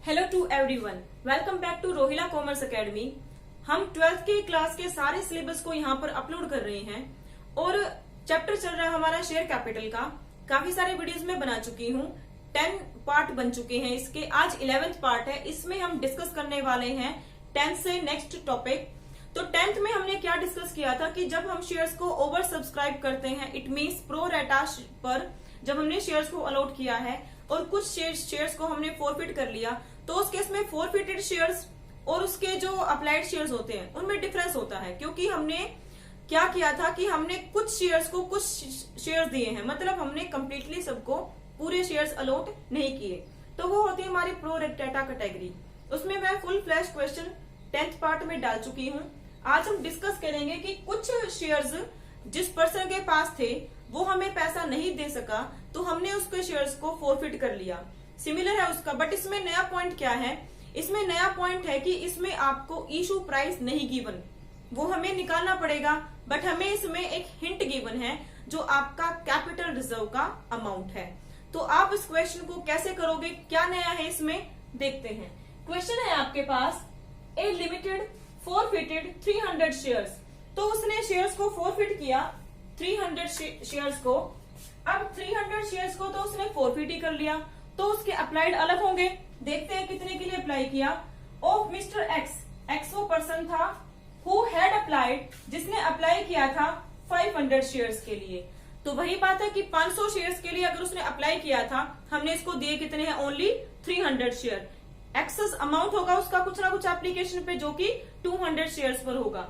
Hello to everyone, welcome back to Rohila commerce academy. हम 12th के class के सारे सिलेबस को यहाँ पर अपलोड कर रहे हैं और चैप्टर चल रहा है हमारा शेयर कैपिटल का। काफी सारे वीडियोस में बना चुकी हूँ, 10 पार्ट बन चुके हैं इसके। आज 11th पार्ट है, इसमें हम डिस्कस करने वाले हैं 10th से नेक्स्ट टॉपिक। तो 10th में हमने क्या डिस्कस किया था कि जब हम शेयर्स को ओवर सब्सक्राइब करते हैं, इट मीन्स प्रो रेटा पर जब हमने शेयर्स को अलॉट किया है और कुछ शेयर्स को हमने फॉरफिट कर लिया, तो उस केस में फॉरफिटेड शेयर्स और उसके जो अप्लाइड शेयर्स होते हैं उनमें डिफरेंस होता है। क्योंकि हमने क्या किया था कि हमने कुछ शेयर्स को कुछ शेयर्स दिए हैं, मतलब हमने कंप्लीटली सबको पूरे शेयर्स अलॉट नहीं किए। तो वो होती है हमारी प्रो रेटा कैटेगरी। उसमें मैं full flash question 10th part में डाल चुकी हूँ। आज हम डिस्कस करेंगे कि कुछ शेयर्स जिस पर्सन के पास थे वो हमें पैसा नहीं दे सका, तो हमने उसके शेयर्स को फॉरफिट कर लिया। सिमिलर है उसका, बट इसमें नया पॉइंट क्या है? इसमें नया पॉइंट है कि इसमें आपको इशू प्राइस नहीं गिवन, वो हमें निकालना पड़ेगा। बट हमें इसमें एक हिंट गिवन है जो आपका कैपिटल रिजर्व का अमाउंट है। तो आप इस क्वेश्चन को कैसे करोगे, क्या नया है इसमें, देखते हैं। क्वेश्चन है आपके पास, ए लिमिटेड फॉरफिटेड 300 शेयर्स। तो उसने शेयर्स को फॉरफिट किया 300 शेयर्स को। अब 300 शेयर्स को तो उसने फॉरफिट ही कर लिया, तो उसके अप्लाइड अलग होंगे। देखते हैं कितने के लिए अप्लाई किया। ऑफ मिस्टर एक्स वो पर्सन था हु हैड अप्लाइड, जिसने अप्लाई किया था 500 शेयर्स के लिए। तो वही बात है कि 500 शेयर्स के लिए अगर उसने अप्लाई किया था, हमने इसको दिए कितने हैं? Only 300 share. एक्सेस अमाउंट होगा उसका कुछ ना कुछ एप्लीकेशन पे, जो कि 200 शेयर्स पर होगा।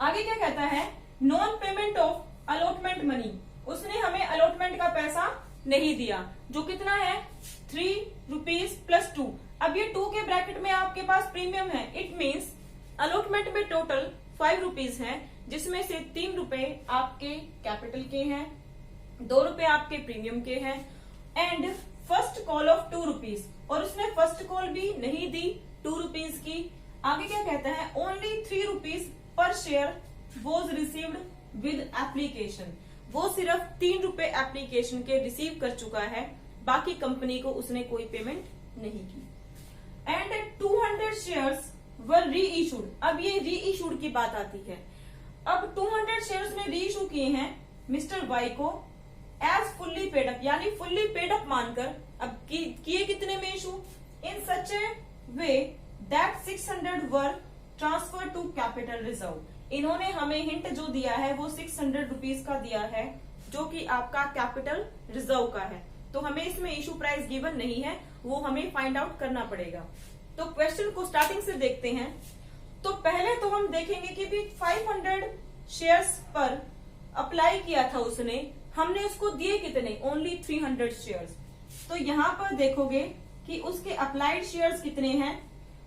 आगे क्या कहता है? Non payment of allotment money. उसने हमें अलॉटमेंट का पैसा नहीं दिया, जो कितना है? 3 रुपीज प्लस 2। अब ये 2 के ब्रैकेट में आपके पास प्रीमियम है। इट मीन्स अलॉटमेंट में टोटल 5 रुपीज है, जिसमें से 3 रुपए आपके कैपिटल के हैं, 2 रुपए आपके प्रीमियम के हैं, and first call of 2 rupees. और उसने फर्स्ट कॉल भी नहीं दी 2 रुपीज की। आगे क्या कहता है? Only 3 rupees per share was received with application. वो सिर्फ 3 रुपए एप्लीकेशन के रिसीव कर चुका है, बाकी कंपनी को उसने कोई पेमेंट नहीं की। एंड 200 शेयर्स वर री इशूड। अब ये री इशूड की बात आती है। अब 200 शेयर्स ने री इशू किए हैं मिस्टर वाई को एज फुल्ली पेड अप, यानी फुल्ली पेड अप मानकर। अब किए कितने में issue? In such a way that 600 were transfer to capital reserve. इन्होंने हमें हिंट जो दिया है वो 600 रुपीज का दिया है, जो कि आपका कैपिटल रिजर्व का है। तो हमें इसमें इशू प्राइस गिवन नहीं है, वो हमें फाइंड आउट करना पड़ेगा। तो क्वेश्चन को स्टार्टिंग से देखते हैं। तो पहले तो हम देखेंगे कि भी 500 शेयर्स पर अप्लाई किया था उसने, हमने उसको दिए कितने? Only 300 shares. तो यहाँ पर देखोगे कि उसके अप्लाइड शेयर्स कितने हैं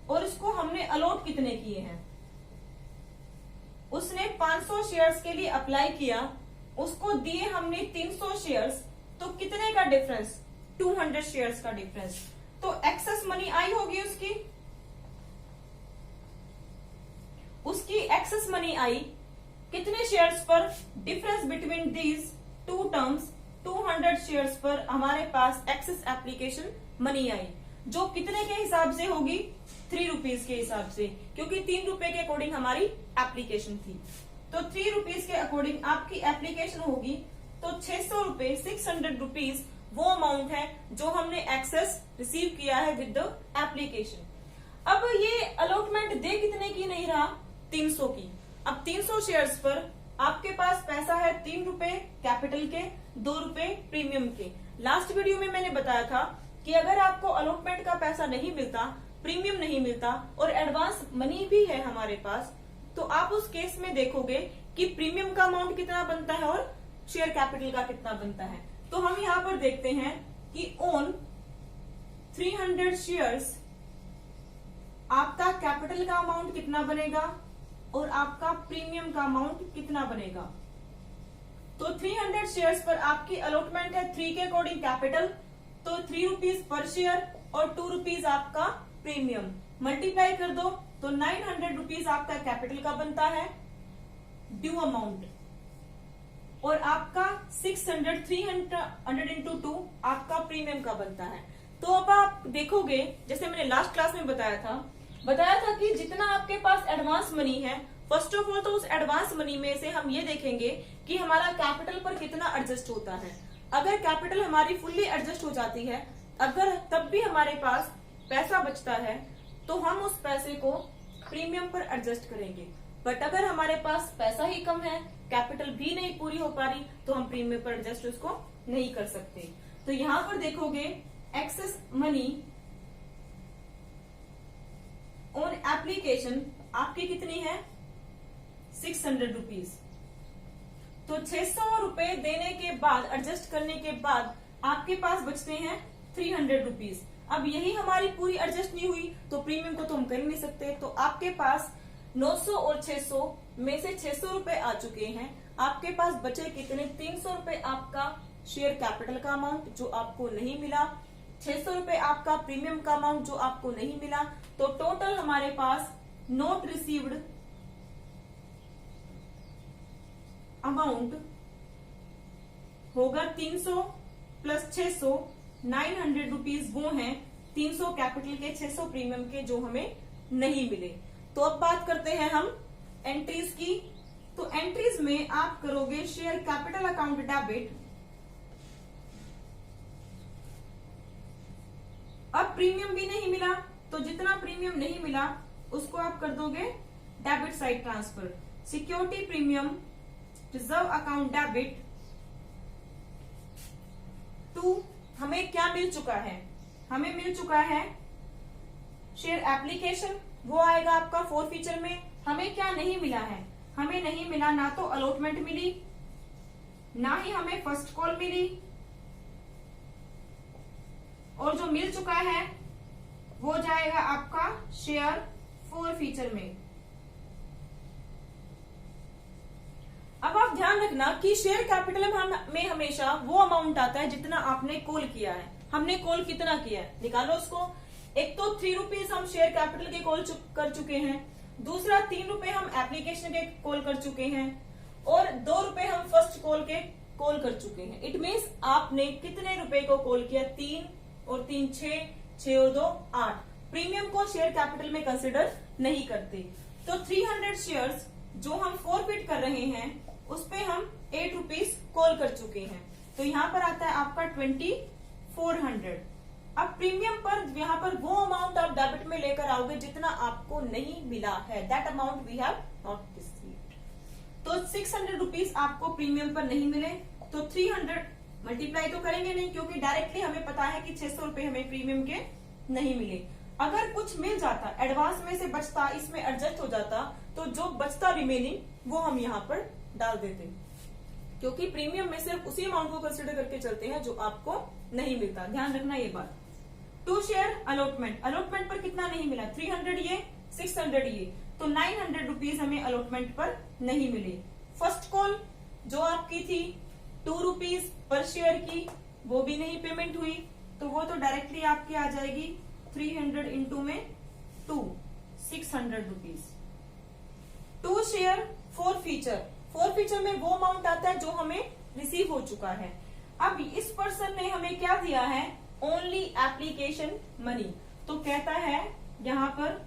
और उसको हमने अलॉट कितने किए हैं। उसने 500 शेयर्स के लिए अप्लाई किया, उसको दिए हमने 300 शेयर्स। तो कितने का डिफरेंस? 200 शेयर्स का डिफरेंस। तो एक्सेस मनी आई होगी उसकी एक्सेस मनी आई कितने शेयर्स पर? Difference between these two terms 200 shares पर हमारे पास एक्सेस एप्लीकेशन मनी आई, जो कितने के हिसाब से होगी? 3 रुपीज के हिसाब से, क्योंकि 3 रुपए के अकॉर्डिंग हमारी एप्लीकेशन थी। तो 3 रुपीज के अकॉर्डिंग आपकी एप्लीकेशन होगी। तो 600 रुपए 600 रुपीज वो अमाउंट है जो हमने एक्सेस रिसीव किया है विद द एप्लीकेशन। अब ये अलॉटमेंट दे कितने की नहीं रहा? 300 की। अब 300 शेयर्स पर आपके पास पैसा है 3 रुपए कैपिटल के, 2 रुपए प्रीमियम के। लास्ट वीडियो में मैंने बताया था कि अगर आपको अलॉटमेंट का पैसा नहीं मिलता, प्रीमियम नहीं मिलता और एडवांस मनी भी है हमारे पास, तो आप उस केस में देखोगे कि प्रीमियम का अमाउंट कितना बनता है और शेयर कैपिटल का कितना बनता है। तो हम यहाँ पर देखते हैं कि ऑन 300 शेयर्स आपका कैपिटल का अमाउंट कितना बनेगा और आपका प्रीमियम का अमाउंट कितना बनेगा। तो 300 शेयर्स पर आपकी अलॉटमेंट है 3 के अकॉर्डिंग कैपिटल, तो 3 रुपीज पर शेयर और 2 रुपीज आपका प्रीमियम। मल्टीप्लाई कर दो तो 900 रुपीज आपका कैपिटल का बनता है ड्यू अमाउंट, और आपका 600 300 इंटू 2 आपका प्रीमियम का बनता है। तो अब आप देखोगे, जैसे मैंने लास्ट क्लास में बताया था कि जितना आपके पास एडवांस मनी है, फर्स्ट ऑफ ऑल तो उस एडवांस मनी में से हम ये देखेंगे कि हमारा कैपिटल पर कितना एडजस्ट होता है। अगर कैपिटल हमारी फुल्ली एडजस्ट हो जाती है, अगर तब भी हमारे पास पैसा बचता है, तो हम उस पैसे को प्रीमियम पर एडजस्ट करेंगे। बट अगर हमारे पास पैसा ही कम है, कैपिटल भी नहीं पूरी हो पा रही, तो हम प्रीमियम पर एडजस्ट उसको नहीं कर सकते। तो यहां पर देखोगे एक्सेस मनी ऑन एप्लीकेशन आपकी कितनी है, 600 रुपीज। तो 600 रुपए देने के बाद, एडजस्ट करने के बाद आपके पास बचते हैं 300 रुपीज। अब यही हमारी पूरी एडजस्ट नहीं हुई तो प्रीमियम को तो हम कर ही नहीं सकते। तो आपके पास 900 और 600 में से 600 रुपए आ चुके हैं, आपके पास बचे कितने, 300 रुपए आपका शेयर कैपिटल का अमाउंट जो आपको नहीं मिला, 600 रुपए आपका प्रीमियम का अमाउंट जो आपको नहीं मिला। तो टोटल हमारे पास नॉट रिसीव्ड अमाउंट होगा 300 प्लस 600, 900 रुपीज वो हैं, 300 कैपिटल के 600 प्रीमियम के जो हमें नहीं मिले। तो अब बात करते हैं हम एंट्रीज की। तो एंट्रीज में आप करोगे शेयर कैपिटल अकाउंट डेबिट। अब प्रीमियम भी नहीं मिला, तो जितना प्रीमियम नहीं मिला उसको आप कर दोगे debit side transfer. Security premium reserve account debit to, हमें क्या मिल चुका है, हमें मिल चुका है शेयर एप्लीकेशन, वो आएगा आपका फोर फीचर में। हमें क्या नहीं मिला है, हमें नहीं मिला ना तो अलॉटमेंट मिली, ना ही हमें फर्स्ट कॉल मिली, और जो मिल चुका है वो जाएगा आपका शेयर फोर फीचर में। अब आप ध्यान रखना कि शेयर कैपिटल में हमेशा वो अमाउंट आता है जितना आपने कॉल किया है। हमने कॉल कितना किया है, निकालो उसको। एक तो 3 रुपीज हम शेयर कैपिटल के कॉल कर चुके हैं, दूसरा 3 रुपए हम एप्लीकेशन के कॉल कर चुके हैं, और 2 रुपए हम फर्स्ट कॉल के कॉल कर चुके हैं। इट मीन्स आपने कितने रुपए को कॉल किया, 3 और 3 6, 6 और 2 8। प्रीमियम को शेयर कैपिटल में कंसिडर नहीं करते। तो 300 शेयर्स जो हम फॉरफिट कर रहे हैं उस पे हम 8 रुपीज कॉल कर चुके हैं। तो यहाँ पर आता है आपका 2400। अब प्रीमियम पर यहाँ पर वो अमाउंट आप डेबिट में लेकर आओगे जितना आपको नहीं मिला है, that amount we have not received. तो 600 रुपीज आपको प्रीमियम पर नहीं मिले, तो 300 मल्टीप्लाई तो करेंगे नहीं, क्योंकि डायरेक्टली हमें पता है कि 600 रुपए हमें प्रीमियम के नहीं मिले। अगर कुछ मिल जाता, एडवांस में से बचता, इसमें एडजस्ट हो जाता, तो जो बचता रिमेनिंग वो हम यहाँ पर डाल देते, क्योंकि प्रीमियम में सिर्फ उसी अमाउंट को कंसिडर करके चलते हैं जो आपको नहीं मिलता। ध्यान रखना ये बात। टू शेयर अलॉटमेंट, अलॉटमेंट पर कितना नहीं मिला, 300 ये, 600 ये, तो 900 रुपीज हमें अलॉटमेंट पर नहीं मिले। फर्स्ट कॉल जो आपकी थी 2 रुपीज पर शेयर की, वो भी नहीं पेमेंट हुई, तो वो तो डायरेक्टली आपकी आ जाएगी 300 इंटू में 2, 600 rupees. To share forfeiture, forfeiture में वो अमाउंट आता है जो हमें रिसीव हो चुका है। अब इस पर्सन ने हमें क्या दिया है, ओनली एप्लीकेशन मनी। तो कहता है यहाँ पर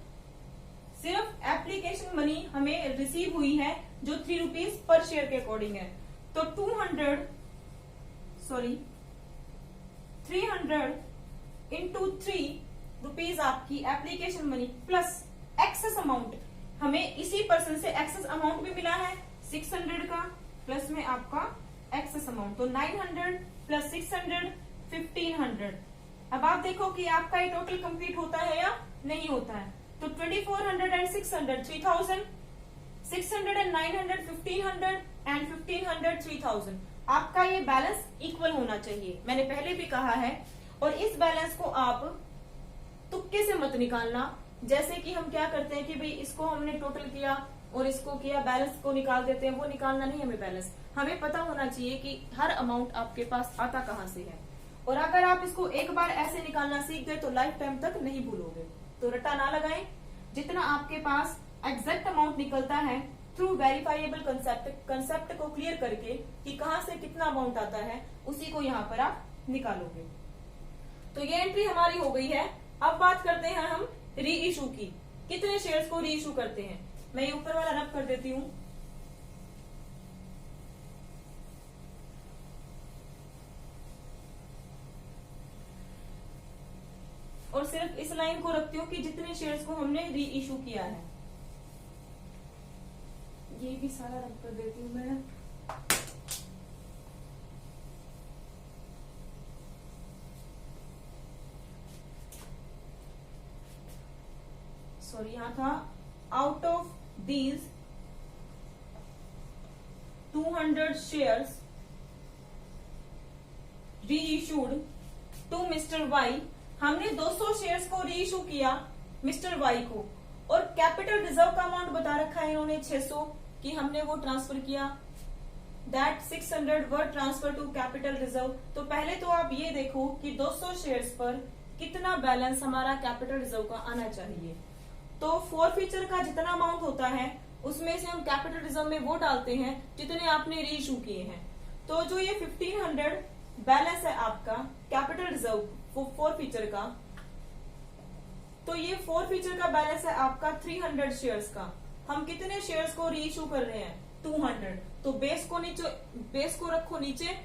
सिर्फ एप्लीकेशन मनी हमें रिसीव हुई है जो 3 रुपीज पर शेयर के अकॉर्डिंग है। तो 300 इंटू 3 रुपीज आपकी application money plus excess amount, हमें इसी पर्सन से एक्सेस अमाउंट भी मिला है 600 का, प्लस में आपका एक्सेस अमाउंट, तो 900 प्लस 600 1500। अब आप देखो कि आपका ये टोटल कंप्लीट होता है या नहीं होता है। तो 2400 एंड 600 3000, 600 एंड 900 1500 एंड 1500 3000। आपका ये बैलेंस इक्वल होना चाहिए, मैंने पहले भी कहा है। और इस बैलेंस को आप तुक्के से मत निकालना, जैसे कि हम क्या करते हैं कि भाई इसको हमने टोटल किया और इसको किया, बैलेंस को निकाल देते हैं, वो निकालना नहीं हमें बैलेंस। हमें पता होना चाहिए कि हर अमाउंट आपके पास आता कहाँ से है, और अगर आप इसको एक बार ऐसे निकालना सीख गए तो लाइफ टाइम तक नहीं भूलोगे। तो रट्टा ना लगाएं, जितना आपके पास एग्जैक्ट अमाउंट निकलता है थ्रू वेरीफाइएबल कंसेप्ट को क्लियर करके कि कहाँ से कितना अमाउंट आता है, उसी को यहाँ पर आप निकालोगे। तो ये एंट्री हमारी हो गई है। अब बात करते हैं हम री इशू की, कितने शेयर्स को री इशू करते हैं। मैं ये ऊपर वाला रब कर देती हूं। और सिर्फ इस लाइन को रखती हूँ कि जितने शेयर्स को हमने री इशू किया है। ये भी सारा रब कर देती हूँ मैं। सॉरी, यहां था आउट ऑफ दीज 200 शेयर्स री इशूड टू मिस्टर वाई, हमने 200 शेयर्स को री इशू किया मिस्टर वाई को, और कैपिटल रिजर्व का अमाउंट बता रखा है इन्होंने 600 कि हमने वो ट्रांसफर किया, that 600 were transfer to capital reserve. तो पहले तो आप ये देखो कि 200 शेयर्स पर कितना बैलेंस हमारा कैपिटल रिजर्व का आना चाहिए। तो फॉरफीचर का जितना अमाउंट होता है उसमें से हम कैपिटल रिजर्व में वो डालते हैं जितने आपने री इशू किए हैं। तो जो ये 1500 बैलेंस है आपका कैपिटल रिजर्व फॉरफीचर का, तो ये फॉरफीचर का बैलेंस है आपका 300 शेयर्स का। हम कितने शेयर्स को री इशू कर रहे हैं 200, तो बेस को रखो नीचे,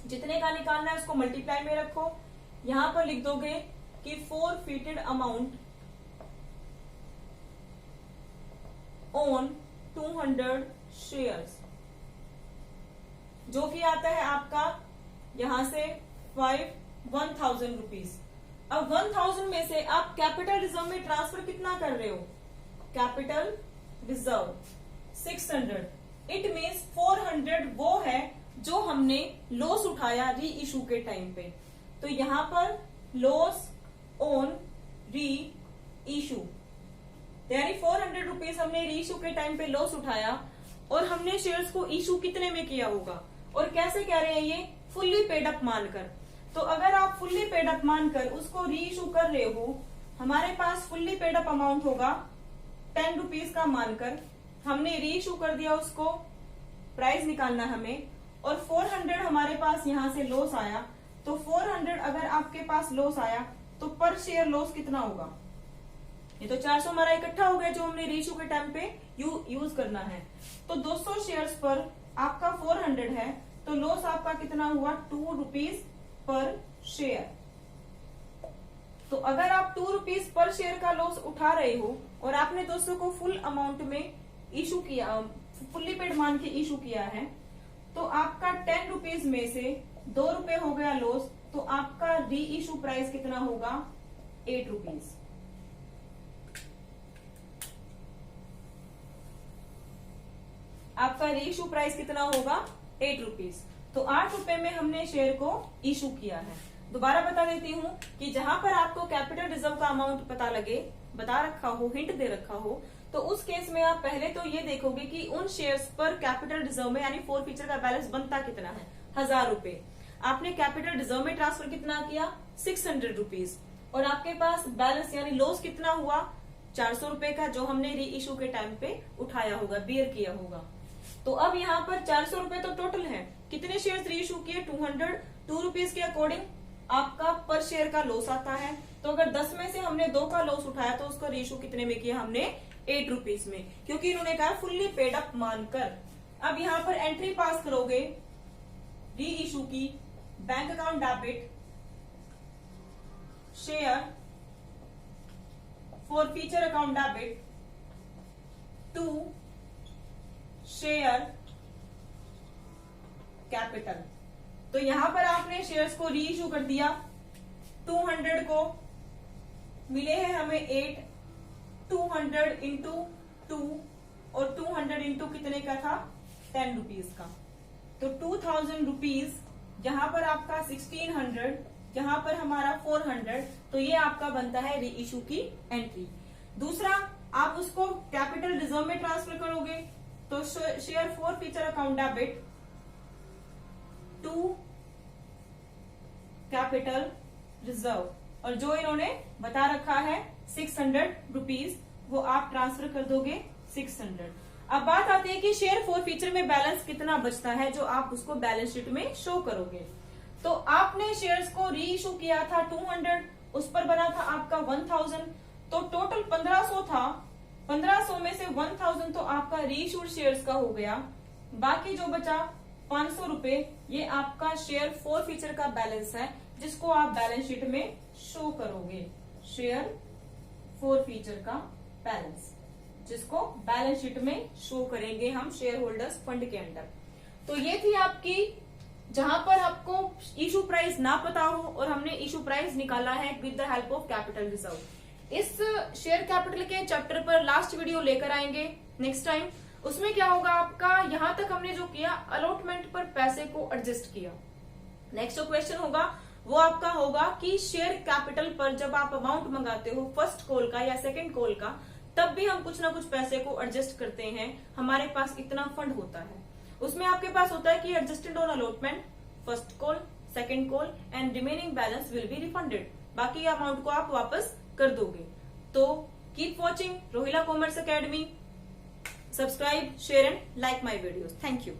जितने का निकालना है उसको मल्टीप्लाई में रखो। यहां पर लिख दोगे कि फॉरफीटेड अमाउंट ऑन 200 शेयर्स, जो कि आता है आपका यहां से 1000 रुपीज। अब 1000 में से आप कैपिटल रिजर्व में ट्रांसफर कितना कर रहे हो, कैपिटल रिजर्व 600, इट मीन्स 400 वो है जो हमने लॉस उठाया री इशू के टाइम पे। तो यहां पर लॉस ऑन री इशू, यानी 400 रुपीज हमने री इशू के टाइम पे लॉस उठाया, और हमने शेयर्स को इशू कितने में किया होगा, और कैसे कह रहे हैं ये फुल्ली पेड अप मानकर। तो अगर आप फुल्ली पेड अप मानकर उसको री इशू कर रहे हो, हमारे पास फुल्ली पेड अप अमाउंट होगा 10 रुपीज का मानकर, हमने री इशू कर दिया, उसको प्राइस निकालना हमें, और 400 हमारे पास यहां से लॉस आया। तो 400 अगर आपके पास लॉस आया तो पर शेयर लॉस कितना होगा, ये तो 400 हमारा इकट्ठा हो गया जो हमने री इशू के टाइम पे यूज करना है। तो 200 शेयर्स पर आपका 400 है, तो लॉस आपका कितना हुआ 2 रुपीज पर शेयर। तो अगर आप 2 रुपीज पर शेयर का लॉस उठा रहे हो और आपने 200 को फुल अमाउंट में इशू किया, फुल्ली पेड मान के इशू किया है, तो आपका 10 रुपीज में से 2 रुपए हो गया लॉस, तो आपका री इशू प्राइस कितना होगा 8 रुपीज। आपका री इशू प्राइस कितना होगा 8 रुपीज। तो 8 रुपए में हमने शेयर को इशू किया है। दोबारा बता देती हूँ कि जहां पर आपको कैपिटल रिजर्व का अमाउंट पता लगे, बता रखा हो, हिंट दे रखा हो, तो उस केस में आप पहले तो ये देखोगे कि उन शेयर्स पर कैपिटल रिजर्व में यानी फॉरफीचर का बैलेंस बनता कितना है, 1000 रुपए। आपने कैपिटल रिजर्व में ट्रांसफर कितना किया 600 रुपीज, और आपके पास बैलेंस यानी लॉस कितना हुआ 400 रुपए का, जो हमने री इशू के टाइम पे उठाया होगा, बेयर किया होगा। तो अब यहाँ पर 400 रुपए तो टोटल है, कितने शेयर्स री इशू किए 200, 2 रुपीज के अकॉर्डिंग आपका पर शेयर का लॉस आता है। तो अगर 10 में से हमने 2 का लॉस उठाया तो उसका री इशू कितने में किया हमने 8 रुपीज में, क्योंकि इन्होंने कहा फुल्ली पेड अप मानकर। अब यहाँ पर एंट्री पास करोगे री इशू की, bank account debit share forfeiture account debit to share capital. तो यहां पर आपने शेयर्स को री इशू कर दिया, 200 को मिले हैं हमें 8, 200 इंटू 2, और 200 इंटू कितने का था 10 रुपीज का। तो 2000 रुपीज, जहां पर आपका 1600, जहां पर हमारा 400, तो ये आपका बनता है री इशू की एंट्री। दूसरा, आप उसको कैपिटल रिजर्व में ट्रांसफर करोगे, तो share forfeiture account debit to capital reserve, और जो इन्होंने बता रखा है 600 रुपीज, वो आप ट्रांसफर कर दोगे 600। अब बात आती है कि शेयर फॉरफीचर में बैलेंस कितना बचता है, जो आप उसको बैलेंस शीट में शो करोगे। तो आपने शेयर्स को री इशू किया था 200, उस पर बना था आपका 1000, तो टोटल 1500 था। 1500 में से 1000 तो आपका री इशूड शेयर्स का हो गया, बाकी जो बचा 500 रुपए, ये आपका शेयर फोर फीचर का बैलेंस है, जिसको आप बैलेंस शीट में शो करोगे। शेयर फोर फीचर का बैलेंस, जिसको बैलेंस शीट में शो करेंगे हम शेयर होल्डर्स फंड के अंदर। तो ये थी आपकी, जहां पर आपको इशू प्राइस ना पता हो और हमने इशू प्राइस निकाला है with the help of capital reserve. इस शेयर कैपिटल के चैप्टर पर लास्ट वीडियो लेकर आएंगे नेक्स्ट टाइम। उसमें क्या होगा आपका, यहां तक हमने जो किया अलॉटमेंट पर पैसे को एडजस्ट किया। नेक्स्ट जो क्वेश्चन होगा वो आपका होगा कि शेयर कैपिटल पर जब आप अमाउंट मंगाते हो फर्स्ट कॉल का या सेकंड कॉल का, तब भी हम कुछ ना कुछ पैसे को एडजस्ट करते हैं, हमारे पास इतना फंड होता है। उसमें आपके पास होता है कि adjusted on allotment, first call, second call and remaining balance will be refunded. बाकी अमाउंट को आप वापस कर दोगे। तो keep watching Rohila commerce academy, subscribe, share and like my videos. Thank you.